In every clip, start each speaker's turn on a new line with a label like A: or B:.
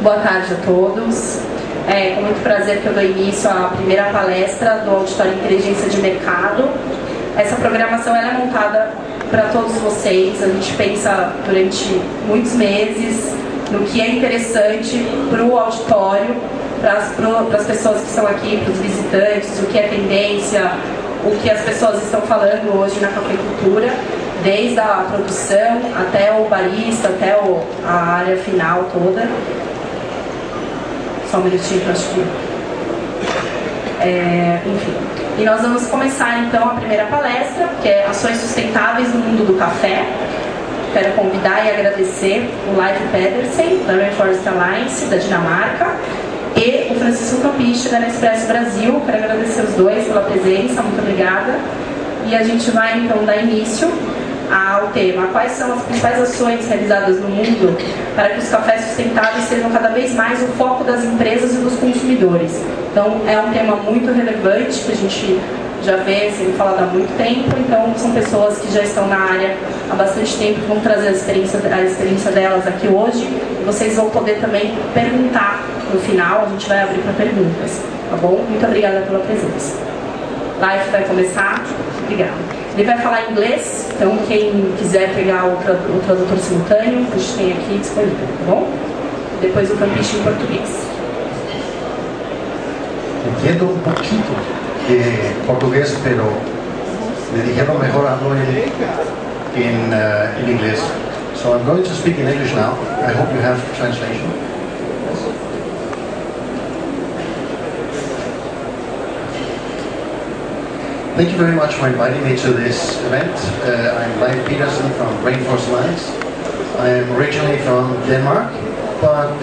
A: Boa tarde a todos. É com muito prazer que eu dou início à primeira palestra do Auditório Inteligência de Mercado. Essa programação ela é montada para todos vocês. A gente pensa durante muitos meses no que é interessante para o auditório, para as pessoas que estão aqui, para os visitantes, o que é tendência, o que as pessoas estão falando hoje na cafeicultura, desde a produção até o barista, até a área final toda. Só um minutinho que eu acho que... enfim. E nós vamos começar então a primeira palestra, que é Ações Sustentáveis no Mundo do Café. Quero convidar e agradecer o Leif e Pedersen, da Rainforest Alliance, da Dinamarca, e o Francisco Campiche, da Nespresso Brasil. Quero agradecer os dois pela presença, muito obrigada. E a gente vai então dar início ao tema: quais são as principais ações realizadas no mundo para que os cafés sustentáveis sejam cada vez mais o foco das empresas e dos consumidores. Então é um tema muito relevante que a gente já vê sendo falado há muito tempo. Então são pessoas que já estão na área há bastante tempo, que vão trazer a experiência delas aqui hoje, e vocês vão poder também perguntar no final. A gente vai abrir para perguntas, tá bom? Muito obrigada pela presença. Leif vai começar. Obrigada. Ele vai falar inglês, então quem quiser pegar o tradutor simultâneo, a gente tem aqui disponível, tá bom? Depois o Campiche em português.
B: Entiendo un poquito de portugués, pero me dijeron mejor hablo en inglés. So I'm going to speak in English now. I hope you have translation. Thank you very much for inviting me to this event. I'm Leif Pedersen from Rainforest Alliance. I am originally from Denmark, but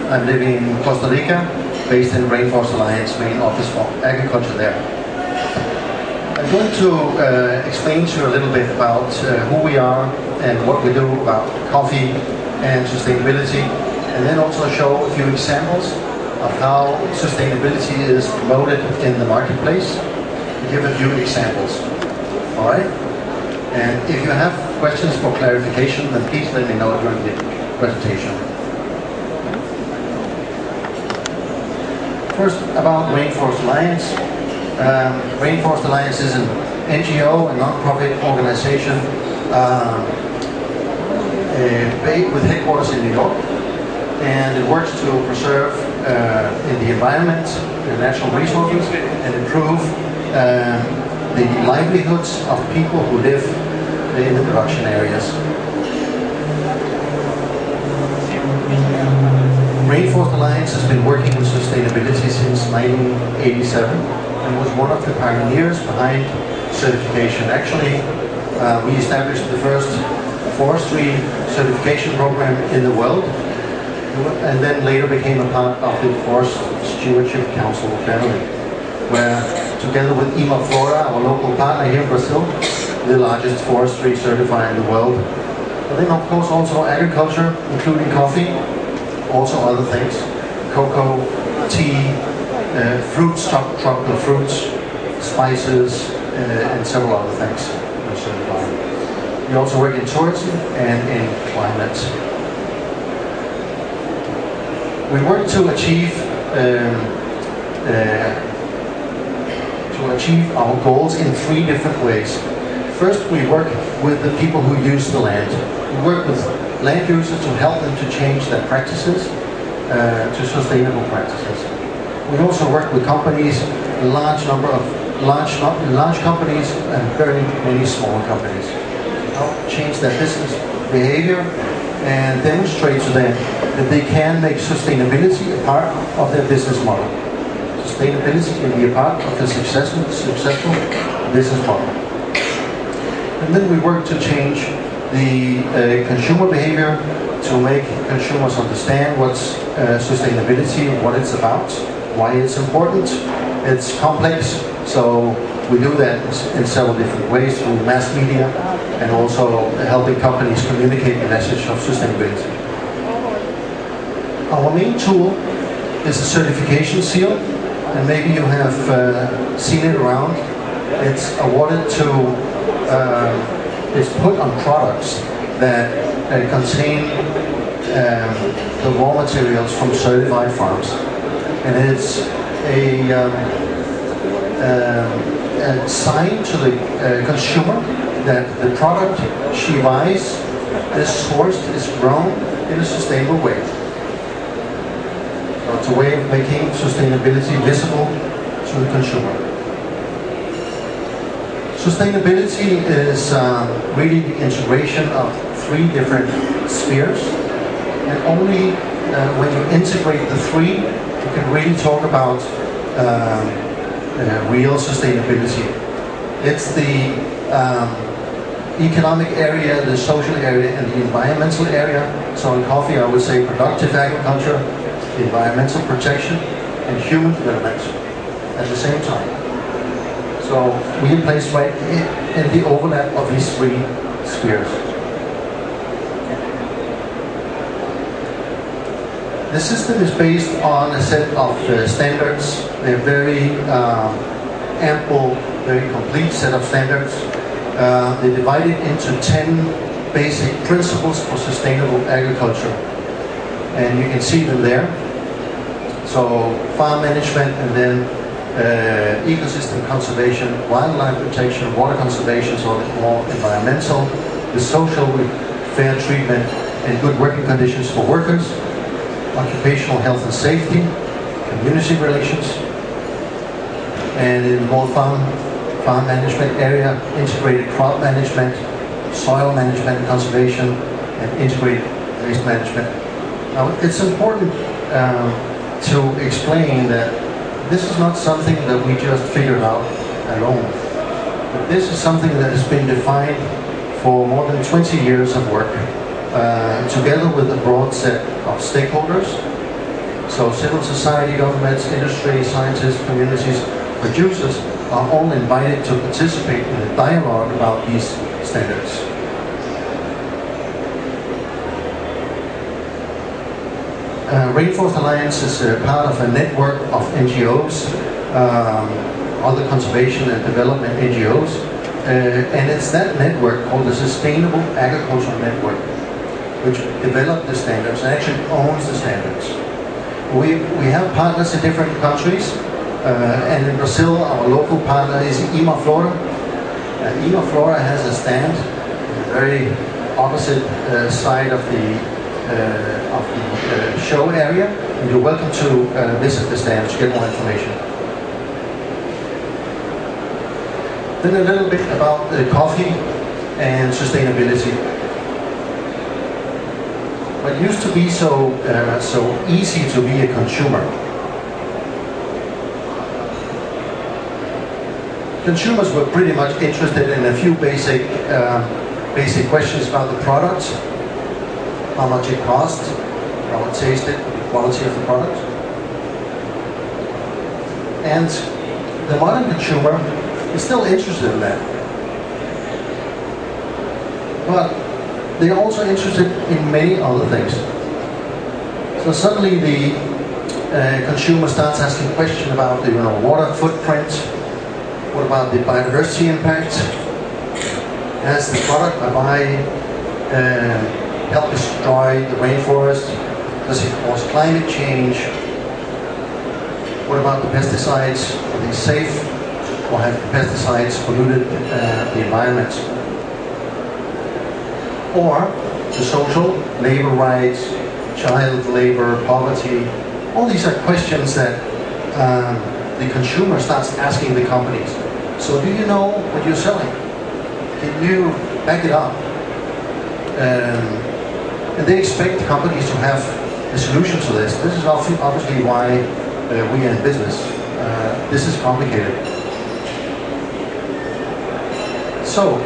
B: I'm living in Costa Rica, based in Rainforest Alliance, main office for agriculture there. I'm going to explain to you a little bit about who we are and what we do about coffee and sustainability, and then also show a few examples of how sustainability is promoted in the marketplace. Give a few examples. All right? And if you have questions for clarification, then please let me know during the presentation. First, about Rainforest Alliance. Rainforest Alliance is an NGO, a non-profit organization with headquarters in New York, and it works to preserve in the environment, the natural resources, and improve the livelihoods of people who live in the production areas. Rainforest Alliance has been working with sustainability since 1987 and was one of the pioneers behind certification. Actually, we established the first forestry certification program in the world, and then later became a part of the Forest Stewardship Council family, where together with Flora, our local partner here in Brazil, the largest forestry certifier in the world. But then of course also agriculture, including coffee, also other things, cocoa, tea, fruits, tropical fruits, spices, and several other things are certified. We also work in tourism and in climate. We work to achieve our goals in three different ways. First, we work with the people who use the land. We work with land users to help them to change their practices to sustainable practices. We also work with companies, a large number of large companies and very many smaller companies, to help change their business behavior and demonstrate to them that they can make sustainability a part of their business model. Sustainability can be a part of the successful business model. And then we work to change the consumer behavior, to make consumers understand what's sustainability, what it's about, why it's important. It's complex, so we do that in several different ways, through mass media and also helping companies communicate the message of sustainability. Our main tool is a certification seal, and maybe you have seen it around. It's awarded to, it's put on products that contain the raw materials from certified farms. And it's a sign to the consumer that the product she buys is sourced, is grown in a sustainable way. So it's a way of making sustainability visible to the consumer. Sustainability is really the integration of 3 different spheres, and only when you integrate the 3, you can really talk about real sustainability. It's the economic area, the social area, and the environmental area. So in coffee, I would say productive agriculture, environmental protection, and human development at the same time. So we are placed right in the overlap of these 3 spheres. The system is based on a set of standards. They're very ample, very complete set of standards. They're divided into 10 basic principles for sustainable agriculture. And you can see them there. So farm management, and then ecosystem conservation, wildlife protection, water conservation, so the more environmental, the social with fair treatment and good working conditions for workers, occupational health and safety, community relations, and in more farm management area, integrated crop management, soil management and conservation, and integrated waste management. Now, it's important to explain that this is not something that we just figured out alone. But this is something that has been defined for more than 20 years of work, together with a broad set of stakeholders. So civil society, governments, industry, scientists, communities, producers are all invited to participate in a dialogue about these standards. Rainforest Alliance is part of a network of NGOs, other conservation and development NGOs, and it's that network called the Sustainable Agricultural Network, which developed the standards and actually owns the standards. We have partners in different countries, and in Brazil our local partner is Imaflora. Imaflora has a stand on the very opposite side of the show area, and you're welcome to visit the stand to get more information. Then a little bit about coffee and sustainability. It used to be so easy to be a consumer. Consumers were pretty much interested in a few basic questions about the product: how much it cost, how it tasted, the quality of the product. And the modern consumer is still interested in that. But they're also interested in many other things. So suddenly the consumer starts asking questions about the water footprint. What about the biodiversity impact? Has the product I buy help destroy the rainforest? Does it cause climate change? What about the pesticides? Are they safe, or have the pesticides polluted the environment? Or the social, labor rights, child labor, poverty. All these are questions that the consumer starts asking the companies. So do you know what you're selling? Can you back it up? And they expect companies to have a solution to this. This is obviously why we are in business. This is complicated. So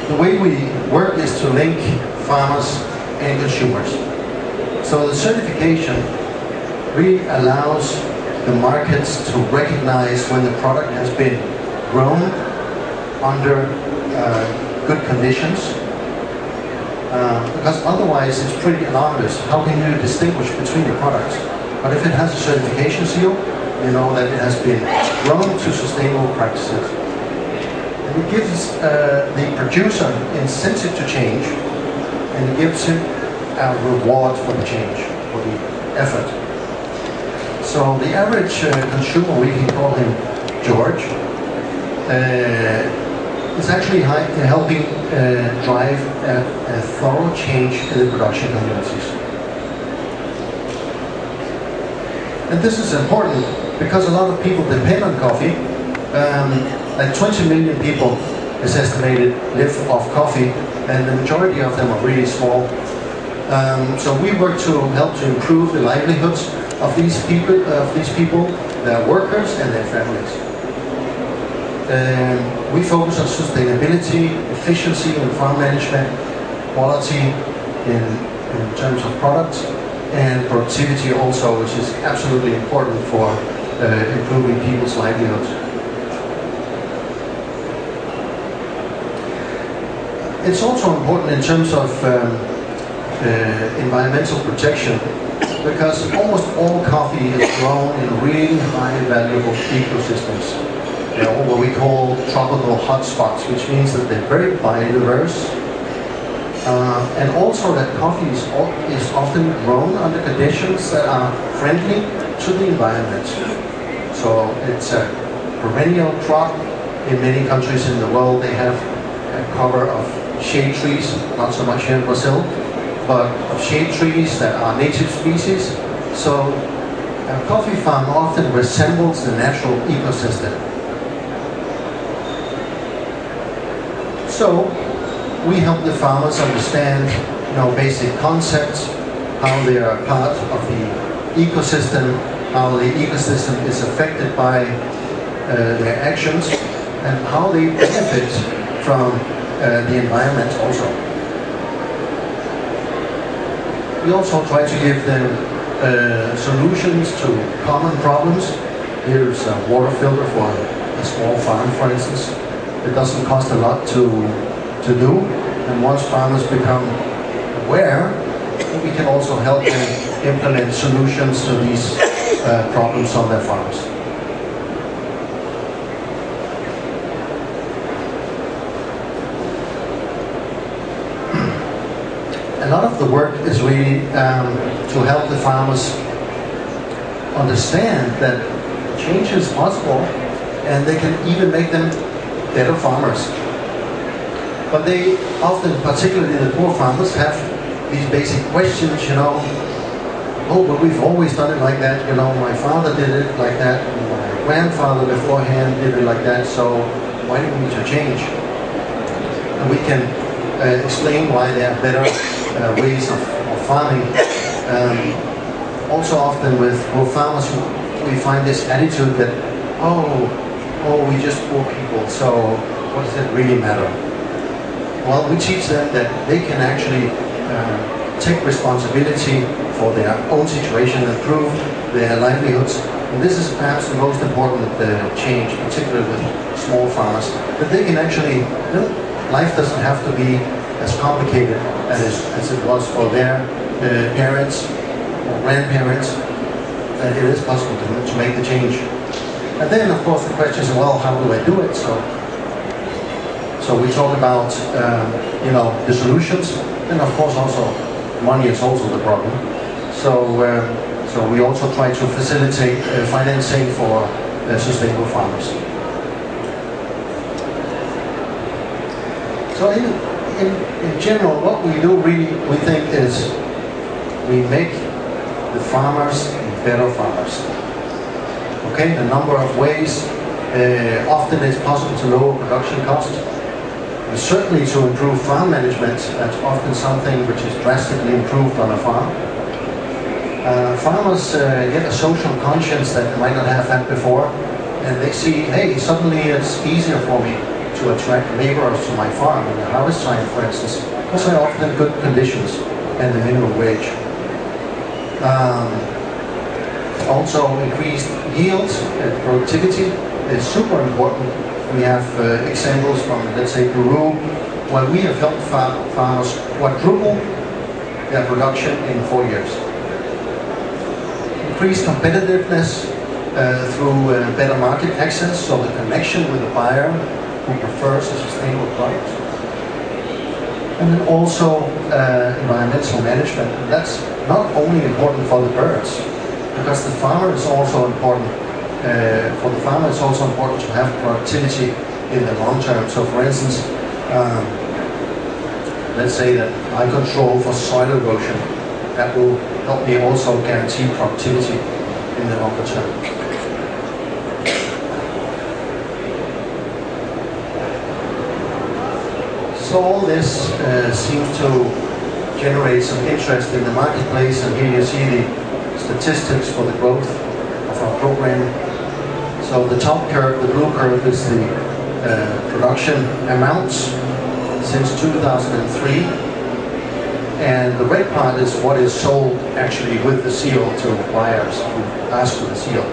B: the way we work is to link farmers and consumers. So the certification really allows the markets to recognize when the product has been grown under good conditions, because otherwise it's pretty anonymous. How can you distinguish between the products? But if it has a certification seal, you know that it has been grown to sustainable practices. And it gives the producer incentive to change, and it gives him a reward for the change, for the effort. So the average consumer, we can call him George, is actually helping drive a thorough change in the production communities. And this is important because a lot of people depend on coffee. Like 20 million people is estimated live off coffee, and the majority of them are really small. So we work to help to improve the livelihoods of these people, their workers and their families. We focus on sustainability, efficiency in farm management, quality in terms of products, and productivity also, which is absolutely important for improving people's livelihoods. It's also important in terms of environmental protection, because almost all coffee is grown in really high valuable ecosystems. They are what we call tropical hotspots, which means that they're very biodiverse. And also that coffee is often grown under conditions that are friendly to the environment. So it's a perennial crop. In many countries in the world, they have a cover of shade trees, not so much here in Brazil, but of shade trees that are native species. So a coffee farm often resembles the natural ecosystem. So we help the farmers understand, basic concepts, how they are part of the ecosystem, how the ecosystem is affected by their actions, and how they benefit from the environment also. We also try to give them solutions to common problems. Here's a water filter for a small farm, for instance. It doesn't cost a lot to do, and once farmers become aware, we can also help them implement solutions to these problems on their farms. A lot of the work is really to help the farmers understand that change is possible, and they can even make them better farmers. But they often, particularly the poor farmers, have these basic questions, oh, but we've always done it like that, my father did it like that, and my grandfather beforehand did it like that, so why do we need to change? And we can explain why there are better ways of farming. Also often with poor farmers, we find this attitude that, oh, we just poor people, so what does it really matter? Well, we teach them that they can actually take responsibility for their own situation, improve their livelihoods. And this is perhaps the most important change, particularly with small farmers, that they can actually, life doesn't have to be as complicated as it was for their parents or grandparents, that it is possible to make the change. And then, of course, the question is, well, how do I do it? So we talk about, the solutions, and of course also money is also the problem. So we also try to facilitate financing for sustainable farmers. So in general, what we do really, we think, is we make the farmers better farmers. Okay, a number of ways. Often it's possible to lower production costs. Certainly to improve farm management, that's often something which is drastically improved on a farm. Farmers get a social conscience that they might not have had before, and they see, hey, suddenly it's easier for me to attract laborers to my farm in the harvest time, for instance, because I offer them good conditions and the minimum wage. Also increased yields and productivity is super important. We have examples from, let's say, Peru, where we have helped farmers quadruple their production in 4 years. Increased competitiveness through better market access, so the connection with the buyer who prefers a sustainable product. And then also environmental management. And that's not only important for the birds, because the farmer is also important. For the farmer, it's also important to have productivity in the long term. So, for instance, let's say that I control for soil erosion. That will help me also guarantee productivity in the longer term. So all this seems to generate some interest in the marketplace, and here you see the statistics for the growth of our program. So the top curve, the blue curve, is the production amounts since 2003, and the red part is what is sold actually with the seal to buyers who ask for the seal.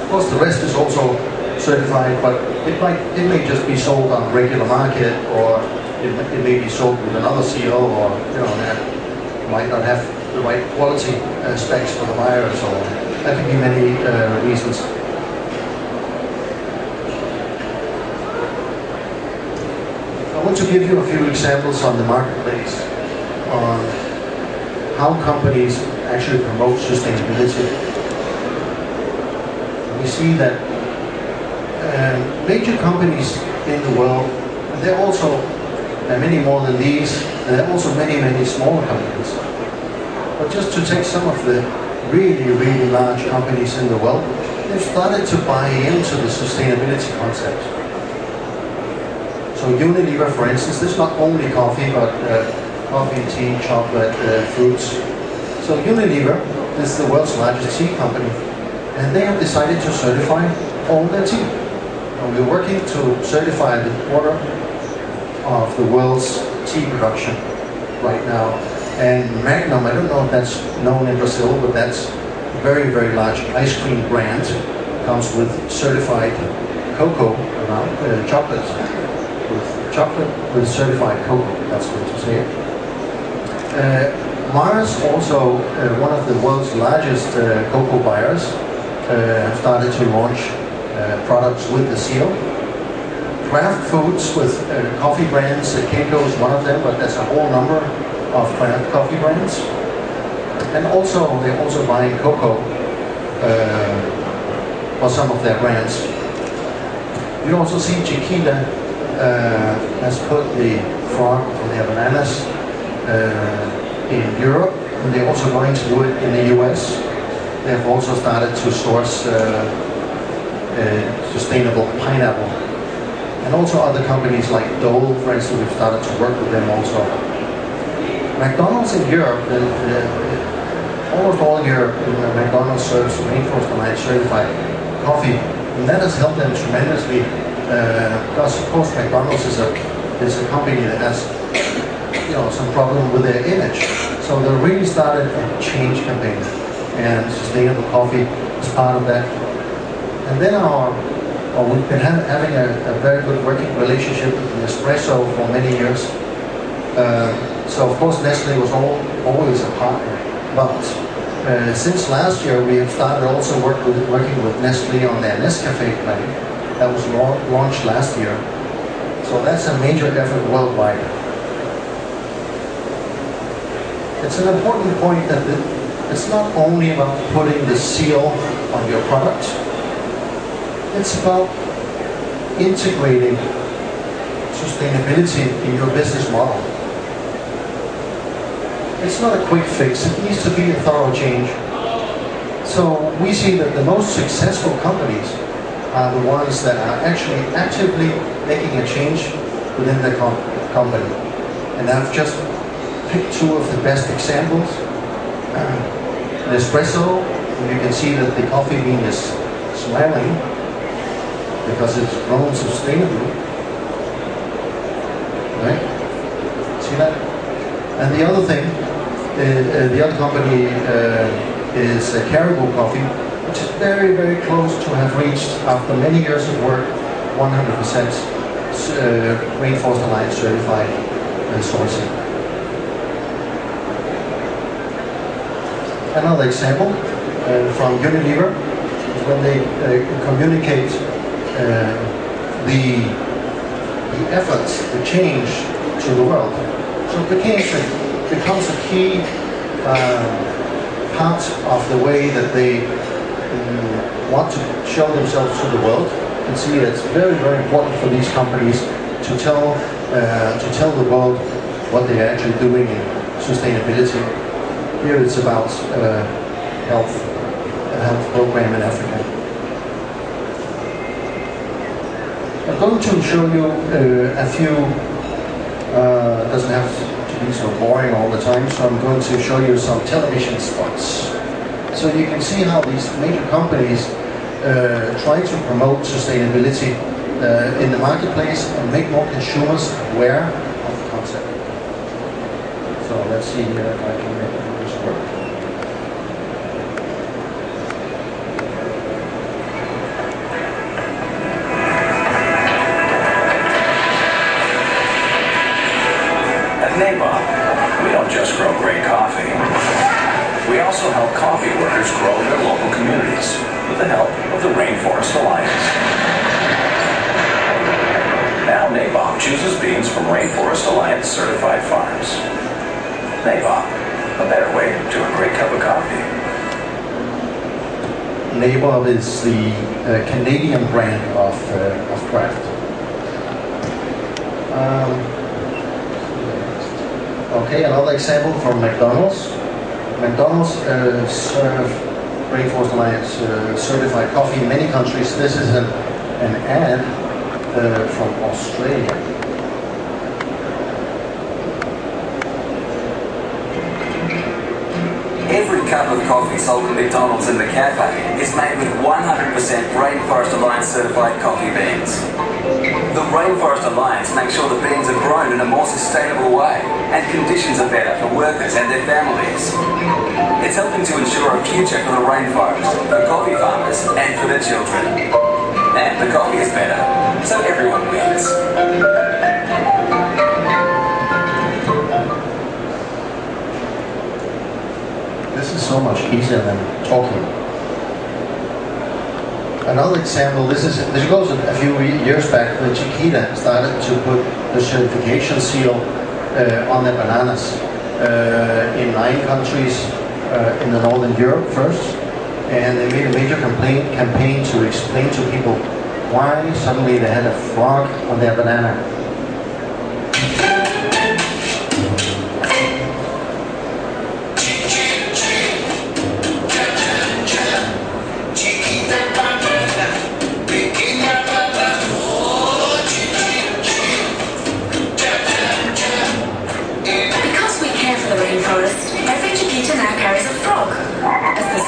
B: Of course, the rest is also certified, but it may just be sold on regular market, or it may be sold with another seal, or that might not have the right quality specs for the buyers, or that could be many reasons. I want to give you a few examples on the marketplace on how companies actually promote sustainability. We see that major companies in the world, and there are also many more than these, and there are also many smaller companies. But just to take some of the really large companies in the world, they've started to buy into the sustainability concept. So Unilever, for instance, this is not only coffee, but coffee, tea, chocolate, fruits. So Unilever is the world's largest tea company, and they have decided to certify all their tea. And we're working to certify the quarter of the world's tea production right now. And Magnum, I don't know if that's known in Brazil, but that's a very large ice cream brand. Comes with certified cocoa, chocolate with certified cocoa, that's what to say. Mars, also one of the world's largest cocoa buyers, have started to launch products with the seal. Craft foods with coffee brands, Keiko is one of them, but there's a whole number of craft coffee brands. And also, they're also buying cocoa for some of their brands. We also see Chiquita has put the frog or their bananas in Europe, and they're also going to do it in the US. They have also started to source sustainable pineapple. And also other companies like Dole, for instance, we've started to work with them also. McDonald's in Europe, almost all Europe, McDonald's serves Rainforest Alliance certified coffee, and that has helped them tremendously because, of course, McDonald's is a company that has some problem with their image. So they really started a change campaign, and sustainable coffee is part of that. And then we've been having a very good working relationship with Nespresso for many years. So of course Nestle was always a partner, but since last year we have started also working with Nestle on their Nescafe plan that was launched last year. So that's a major effort worldwide. It's an important point that it's not only about putting the seal on your product, it's about integrating sustainability in your business model. It's not a quick fix, it needs to be a thorough change. So we see that the most successful companies are the ones that are actually actively making a change within the company. And I've just picked two of the best examples. Nespresso, you can see that the coffee bean is smiling because it's grown sustainably. Right? See that? And the other thing, the other company is Caribou Coffee, which is very close to have reached, after many years of work, 100% Rainforest Alliance certified sourcing. Another example from Unilever is when they communicate the the efforts, the change to the world. So it becomes a key part of the way that they want to show themselves to the world. You can see that it's very, very important for these companies to tell the world what they're actually doing in sustainability. Here it's about a health program in Africa. I'm going to show you a few, doesn't have to be so boring all the time, so I'm going to show you some television spots. So you can see how these major companies try to promote sustainability in the marketplace and make more consumers aware of the concept. So let's see here if I can make this work.
C: At Nabob, we don't just grow great coffee. We also help coffee workers grow their local communities with the help of the Rainforest Alliance. Now Nabob chooses beans from Rainforest Alliance certified farms. Nabob, a better way to a great cup of coffee.
B: Nabob is the Canadian brand of craft. Okay, another example from McDonald's. McDonald's serve Rainforest Alliance certified coffee in many countries. This is an ad from Australia.
D: Every cup of coffee sold at McDonald's in the cafe is made with 100% Rainforest Alliance certified coffee beans. The Rainforest Alliance makes sure the beans are grown in a more sustainable way and conditions are better for workers and their families. It's helping to ensure a future for the rainforest, for coffee farmers and for their children. And the coffee is better, so everyone wins.
B: This is so much easier than talking. Another example, this goes a few years back when Chiquita started to put the certification seal on their bananas in 9 countries in the Northern Europe first, and they made a major campaign to explain to people why suddenly they had a frog on their banana.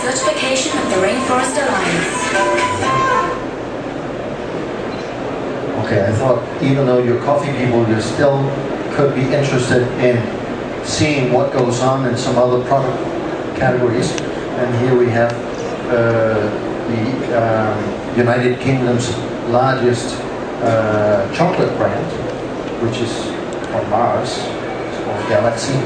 E: Certification of the Rainforest Alliance.
B: Okay, I thought even though you're coffee people, you still could be interested in seeing what goes on in some other product categories. And here we have the United Kingdom's largest chocolate brand, which is from Mars. It's called Galaxy.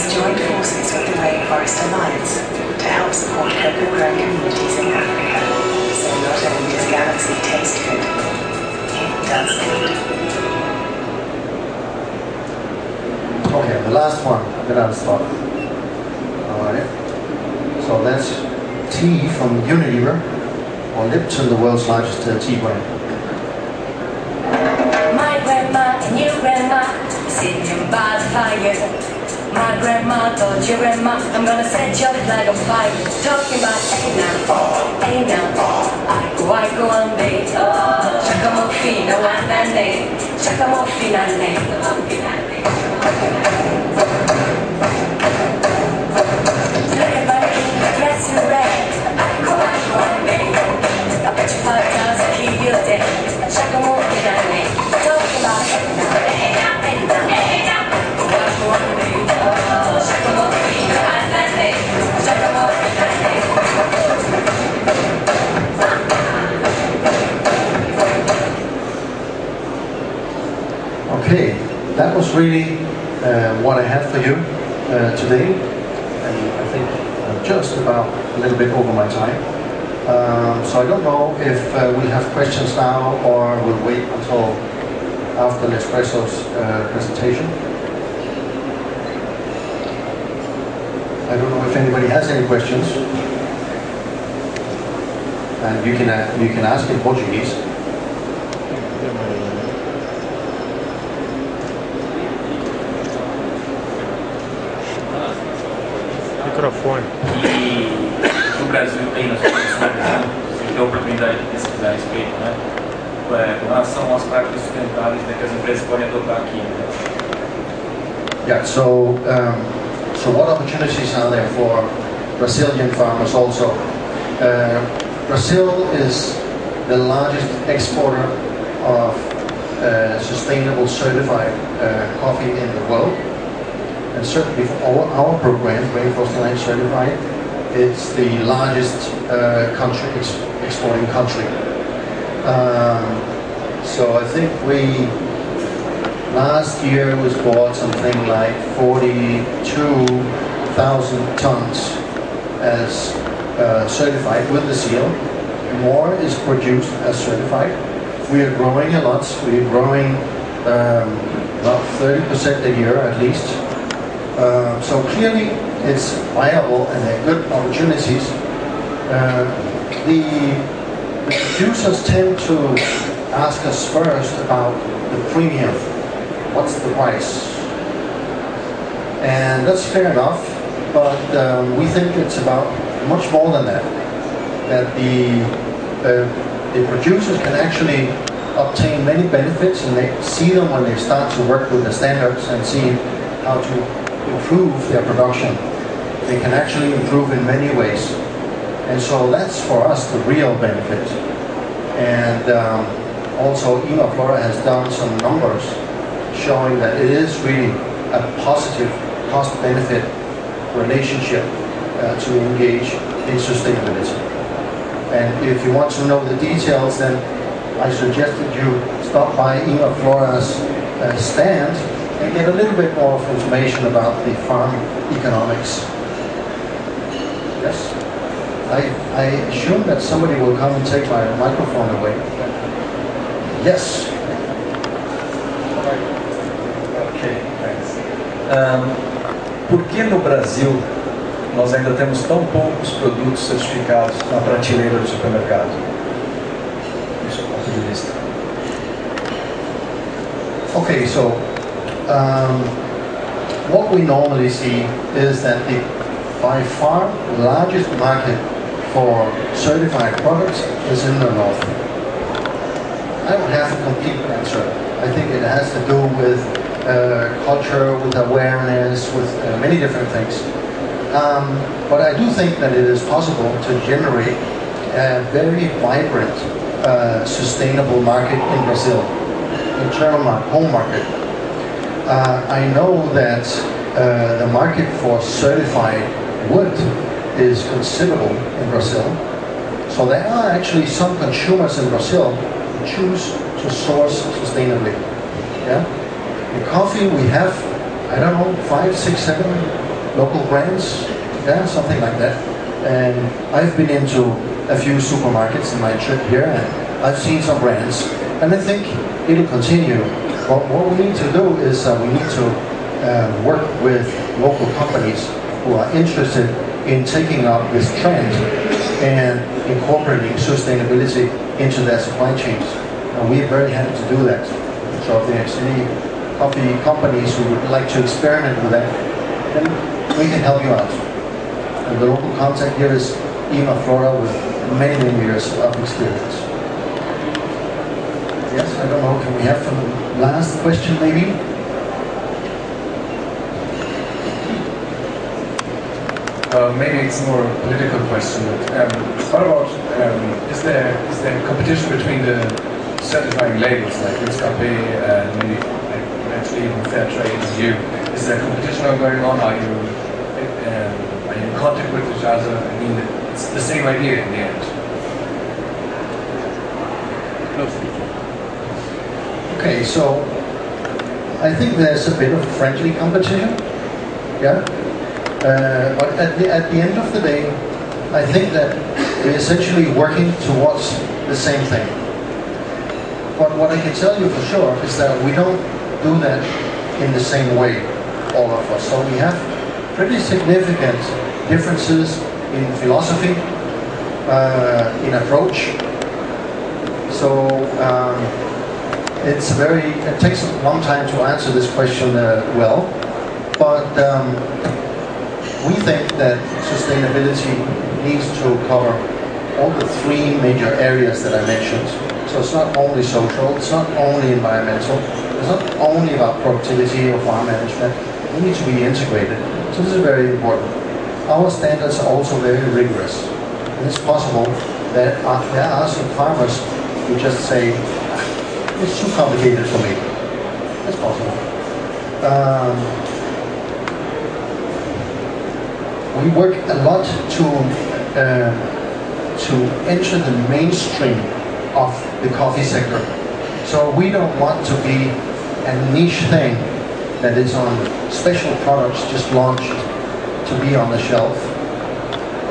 F: Joined forces with the Rainforest Alliance to help support cocoa-growing communities in Africa. So not only does Galaxy taste good, it does good.
B: Okay, the last one, then I'll stop. Alright. So that's tea from Unilever, or Lipton, the world's largest tea brand.
E: My grandma and your grandma sitting by the fire. My grandma told your grandma, I'm gonna set your flag on fire. Talking about hey now, I go on day. Chakamo fina wanane, chakamo finale. Everybody dressed in red, I go on day. I bet you 5,000 keep your day. Chakamo finale, talking about hey now, I go on day.
B: that was really what I had for you today, and I think I'm just about a little bit over my time. So I don't know if we have questions now or we'll wait until after Nespresso's presentation. I don't know if anybody has any questions, and you can ask in Portuguese.
G: Microfone.
H: E no Brasil tem nas sustentáveis, você tem a oportunidade de pesquisar a respeito, né? Com relação às práticas sustentáveis que as empresas podem adotar aqui. Né?
B: Yeah. So what opportunities are there for Brazilian farmers also? Brazil is the largest exporter of sustainable certified coffee in the world. And certainly for our program, Rainforest Alliance Certified, it's the largest exporting country. So I think last year was bought something like 42,000 tons as certified with the seal. More is produced as certified. We are growing a lot. We are growing about 30% a year at least. So clearly it's viable and there are good opportunities. The producers tend to ask us first about the premium. What's the price? And that's fair enough, but we think it's about much more than that. That the producers can actually obtain many benefits, and they see them when they start to work with the standards and see how to improve their production. They can actually improve in many ways, and so that's for us the real benefit. And also Imaflora has done some numbers showing that it is really a positive cost-benefit relationship to engage in sustainability. And if you want to know the details, then I suggested you stop by Imaflora's stand and get a little bit more information about the farm economics. Yes? I assume that somebody will come and take my microphone away. Yes?
I: Ok, thanks. Por que no Brasil nós ainda temos tão poucos produtos certificados na prateleira do supermercado? Do seu ponto de vista.
B: Okay, so what we normally see is that the by far largest market for certified products is in the north. I don't have a complete answer. I think it has to do with culture, with awareness, with many different things. But I do think that it is possible to generate a very vibrant, sustainable market in Brazil, internal home market. I know that the market for certified wood is considerable in Brazil. So there are actually some consumers in Brazil who choose to source sustainably. Yeah? In coffee we have, I don't know, 5, 6, 7 local brands, yeah, something like that. And I've been into a few supermarkets in my trip here, and I've seen some brands, and I think it'll continue. But what we need to do is we need to work with local companies who are interested in taking up this trend and incorporating sustainability into their supply chains. And we're very happy to do that. So if there's any coffee companies who would like to experiment with that, then we can help you out. And the local contact here is Imaflora with many, many years of experience. Yes, I don't know, can we have some last question maybe?
J: Maybe it's more a political question. What about, is there competition between the certifying labels like Nespresso and maybe eventually even fair trade and you? Is there competition going on? Are you in contact with each other? I mean, it's the same idea in the end.
B: Okay, so I think there's a bit of friendly competition. Yeah. But at the end of the day, I think that we're essentially working towards the same thing. But what I can tell you for sure is that we don't do that in the same way, all of us. So we have pretty significant differences in philosophy, in approach. So it takes a long time to answer this question well, but we think that sustainability needs to cover all the three major areas that I mentioned. So it's not only social, it's not only environmental, it's not only about productivity or farm management. We need to be integrated. So this is very important. Our standards are also very rigorous. And it's possible that there are some farmers who just say, it's too complicated for me. It's possible. We work a lot to enter the mainstream of the coffee sector. So we don't want to be a niche thing that is on special products just launched to be on the shelf.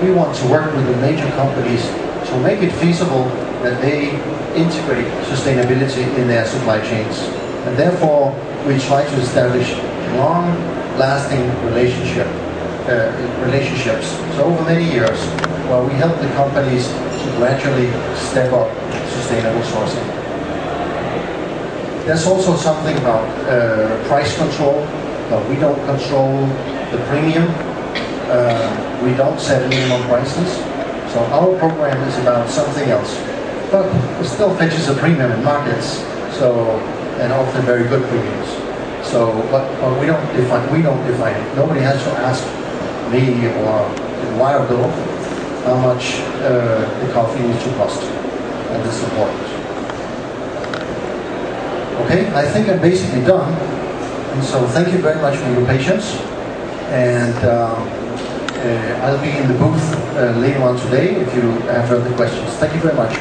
B: We want to work with the major companies to make it feasible that they integrate sustainability in their supply chains. And therefore, we try to establish long-lasting relationships. So over many years, well, we help the companies to gradually step up sustainable sourcing. There's also something about price control. We don't control the premium. We don't set minimum prices. So our program is about something else. But it still fetches a premium in markets. So, and often very good premiums. So, but we don't define it. Nobody has to ask me or a while ago how much the coffee needs to cost. And this is important. Okay, I think I'm basically done. And so thank you very much for your patience. And I'll be in the booth later on today if you have further questions. Thank you very much.